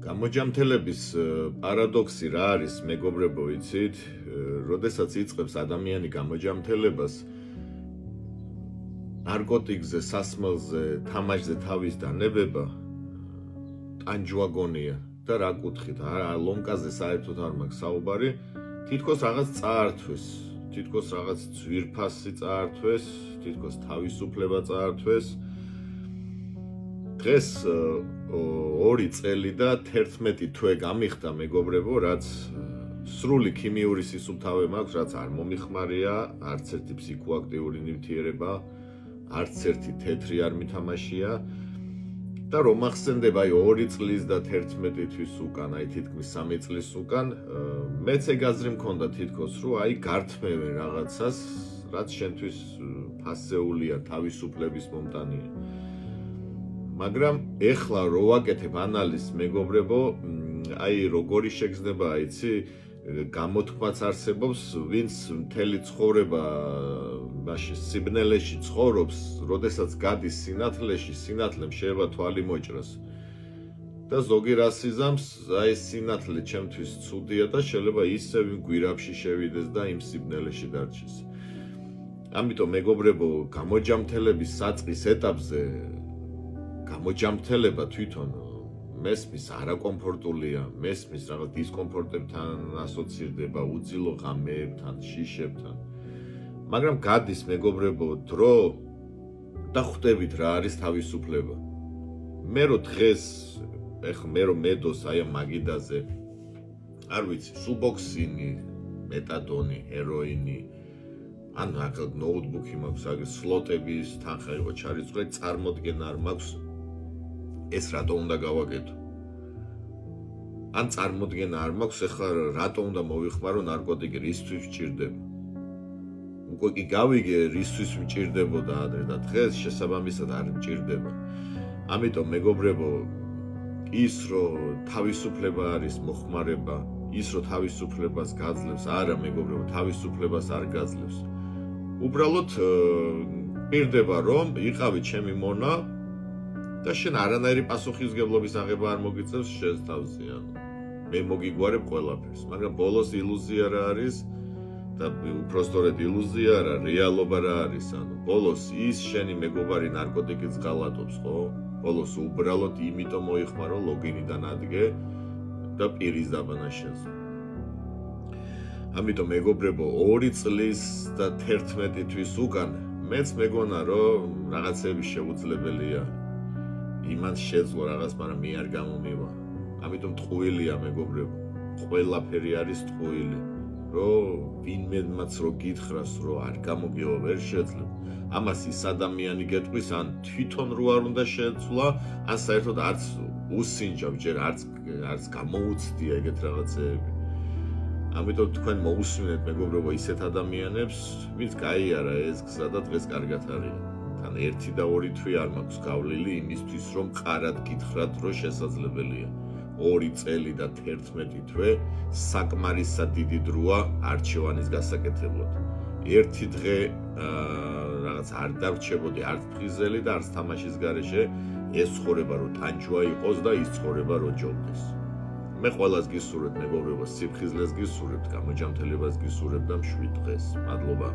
გამოჯამთელების პარადოქსი რა არის, მეგობრებო, იცით? როდესაც იწყებს ადამიანი გამოჯამთელებას, ნარკოტიკზე, სასმელზე, თამაშზე თავის დანებება ტანჯვაგონია და რა კუთხით, ლომკაზე საერთოდ არ მაქვს საუბარი, თითქოს რაღაც წაართვეს, თითქოს რაღაც ძვირფასი წაართვეს, თითქოს თავისუფლება წაართვეს. დღეს 2 წელი და 11 თვე გამიხდა, მეგობრებო, რაც სრული ქიმიური სისუფთავე მაქვს, რაც არ მომიხმარია, არც ერთი ფსიქოაქტიური ნივთიერება, არც ერთი თეთრი არ მითამაშია და რომ ახსენდება 2 წლის და 11 თვის უკან, თითქმის 3 წლის უკან, მეც ეგ აზრი მქონდა თითქოს, რომ გართმევენ რაღაცას, რაც შენთვის ფასეულია, თავისუფლების მომტანია. მაგრამ ეხლა რო ვაკეთებ ანალიზს, მეგობრებო, როგორი შეგრძნება, იცი, გამოთქმაც არსებობს, ვინც მთელი ცხოვრება მაშინ სიბნელეში ცხოვრობს, როდესაც გადის სინათლეში, სინათლემ შეიძლება თვალი მოჭრას. და ზოგი რას იზამს, სინათლე ჩემთვის ცუდია და შეიძლება ისევ იმ გვირაბში შევიდეს და იმ სიბნელეში დარჩეს. ამიტომ, მეგობრებო, გამოჯამთელების საწყის ეტაპზე გამოჯამთელება თვითონ მესმის არაკომფორტულია, მესმის რაღაც დისკომფორტებთან ასოცირდება, უძილო ღამეებთან, შიშებთან. მაგრამ გადის, მეგობრებო, დრო და ხვდებით რა არის თავისუფლება. მე რო დღეს, მე რო მედოს ამ მაგიდაზე, არ ვიცი, სუბოქსინი, მეტადონი, ჰეროინი, ან ნოუთბუქი მაქვს, სლოტების თანხა იყო ჩარიცხული, წარმოდგენა არ მაქვს ეს რატო უნდა გავაკეთო. ან წარმოდგენა არ მაქვს, ეხლა რატო უნდა მოვიხმარო ნარკოტიკი, რისთვის ვჭირდება. უკვე კი გავიგე, რისთვის მჭირდებოდა ადრე და დღეს შესაბამისად არ მჭირდება. ამიტომ, მეგობრებო, ის რომ თავისუფლება არის მოხმარება, ის რომ თავისუფლებას გაძლევს, არა, მეგობრებო, თავისუფლებას არ გაძლევს. უბრალოდ პირდება, რომ იყავი ჩემი მონა და შენ არანაირი პასუხისმგებლობის აღება არ მოგიწევს შენს თავზე, მე მოგიგვარებ ყველაფერს, მაგრამ ბოლოს ილუზია რა არის და უпростоრედ ილუზია არა, რეალობა რა არის, ბოლოს ის შენი მეგობარი ნარკოტიკით ღალატობს, ხო? ბოლოს უბრალოდ იმიტომ მოიხმარო, ლოგინიდან ადგე და პირის დაბანა შენზე. ამიტომ, მეგობრებო, 2 წლის და 11 თვის უკან მეც მეგონა, რომ რაღაცები შეუძლებელია. იმან შეძლო რაღაც, მაგრამ მე არ გამომივა. ამიტომ ტყუილია, მეგობრებო. ყველაფერი არის ტყუილი. რომ ვინმეც რო გითხრას, რომ არ გამოგივა, ვერ შეძლებ. ამას ის ადამიანი გეტყვის, ან თვითონ რო არ უნდა შეეცვლა, ან საერთოდ არც უსინჯავ, ჯერ არც გამოუცდია ეგეთ რაღაცეები. ამიტომ თქვენ მოусმინეთ, მეგობრებო, ისეთ ადამიანებს, ვინც გაიარა ეს გზა და დღეს კარგად არის. თან 1 და 2 თვე არ მაქვს გავლილი იმისთვის, რომ ყარად გითხრათ, რომ შესაძლებელია. 2 წელი და 11 თვე საკმარისად დიდი დროა არჩევანის გასაკეთებლად. 1 დღე რაღაც არ დავრჩებოდი არც ფხიზელი და არც თამაშის გარეშე, ეს ცხოვრება რომ ტანჯვა იყოს და ის ცხოვრება რომ ჯობდეს. მე ყველას გისურვებთ, მეგობრებო, სიფხიზლეს გისურვებთ, გამოჯამთელებას გისურვებთ და მშვიდ დღეს. მადლობა.